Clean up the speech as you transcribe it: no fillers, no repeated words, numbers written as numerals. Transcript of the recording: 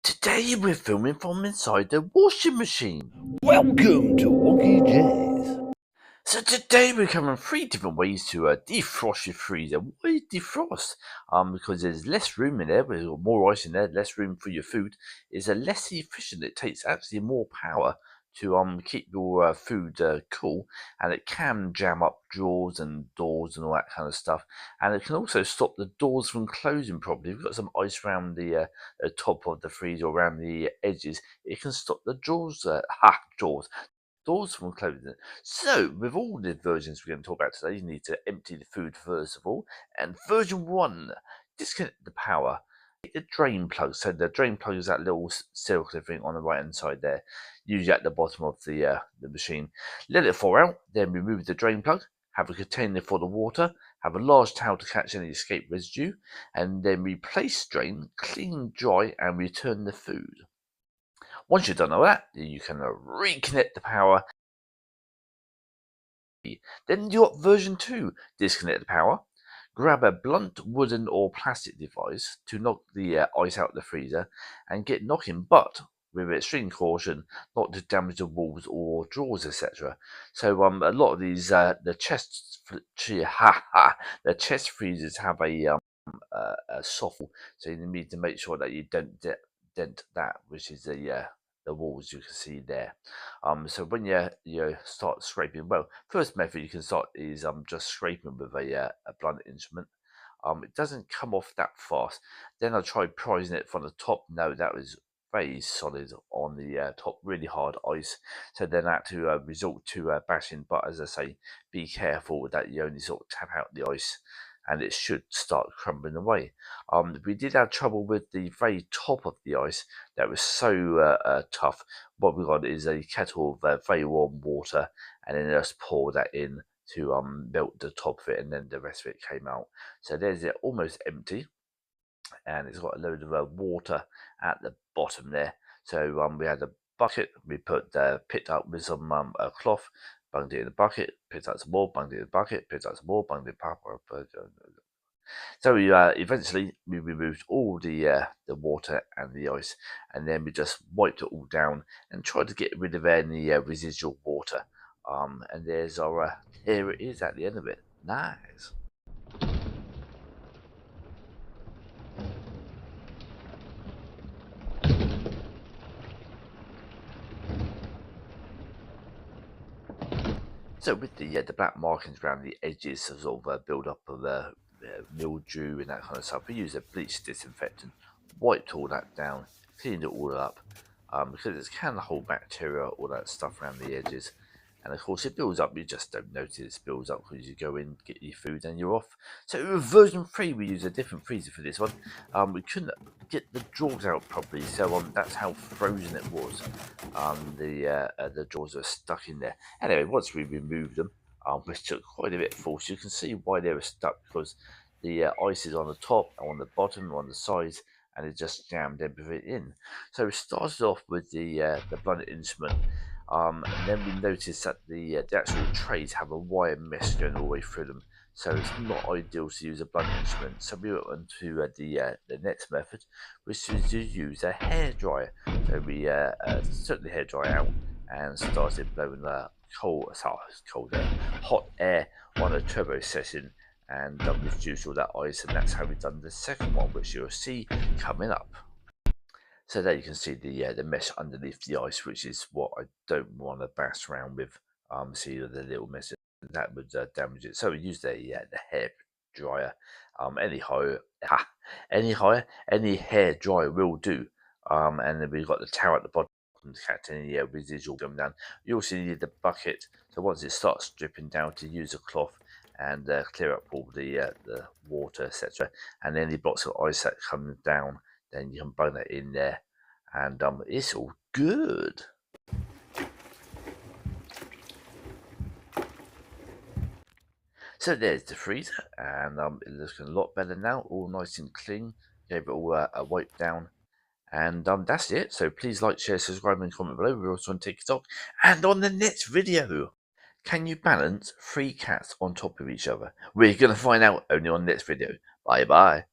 Today we're filming from inside the washing machine. Welcome to Wonkeyjase. So today we're covering 3 different ways to defrost your freezer. Why defrost? Because there's less room in there, there's more ice in there, less room for your food. It's less efficient. It takes actually more power to keep your food cool, and it can jam up drawers and doors and all that kind of stuff. And it can also stop the doors from closing properly. If you've got some ice around the top of the freezer or around the edges, it can stop the doors from closing. So, with all the versions we're going to talk about today, you need to empty the food first of all. And version 1, disconnect the power. Take the drain plug. So the drain plug is that little circular thing on the right hand side there, usually at the bottom of the machine. Let it fall out, then remove the drain plug. Have a container for the water. Have a large towel to catch any escape residue, and then replace drain, clean, dry, and return the food. Once you've done all that, you can reconnect the power. Then you got version 2, disconnect the power. Grab a blunt wooden or plastic device to knock the ice out of the freezer and get knocking, but with extreme caution not to damage the walls or drawers, etc. So a lot of these the chest freezers have a soft wall, so you need to make sure that you don't dent that, which is the walls you can see there. So when you start scraping, well, first method you can start is just scraping with a blunt instrument. It doesn't come off that fast. Then I tried prising it from the top. No, that was very solid on the top, really hard ice. So then I had to resort to bashing. But as I say, be careful that you only sort of tap out the ice, and it should start crumbling away. We did have trouble with the very top of the ice. That was so tough. What we got is a kettle of very warm water, and then just pour that in to melt the top of it, and then the rest of it came out. So there's it, almost empty, and it's got a load of water at the bottom there. So we had a bucket. We picked up with some a cloth, bunged it in the bucket, picked up some more, bunged it in the bucket, picked up some more, bunged it back. So we eventually we removed all the water and the ice, and then we just wiped it all down and tried to get rid of any residual water. And there's our here it is at the end of it. Nice. So with the black markings around the edges, sort of build up of mildew and that kind of stuff, we used a bleach disinfectant, wiped all that down, cleaned it all up, because it can hold bacteria, all that stuff around the edges. And of course it builds up, you just don't notice it builds up because you go in, get your food and you're off. So with version 3 we use a different freezer for this one. We couldn't get the drawers out properly, so that's how frozen it was. The drawers were stuck in there. Anyway, once we removed them, which took quite a bit of force, you can see why they were stuck, because the ice is on the top, on the bottom, on the sides, and it just jammed everything in. So we started off with the blunt instrument. And then we noticed that the actual trays have a wire mesh going all the way through them, so it's not ideal to use a blunt instrument. So we went on to the next method, which is to use a hairdryer. So we took the hairdryer out and started blowing hot air on a turbo session, and reduced all that ice, and that's how we've done the second one, which you'll see coming up. So there you can see the mesh underneath the ice, which is what I don't want to bash around with. See the little mesh that would damage it. So we use the hair dryer. Any hair dryer will do. And then we've got the towel at the bottom to catch any residual coming down. You also need the bucket. So once it starts dripping down, to use a cloth and clear up all the water, etc. And any blocks of ice that come down, then you can bung that in there, and it's all good. So there's the freezer, and it looks a lot better now, all nice and clean. Gave it all a wipe down, and that's it. So please like, share, subscribe, and comment below. We're also on TikTok, and on the next video, can you balance 3 cats on top of each other? We're going to find out only on the next video. Bye bye.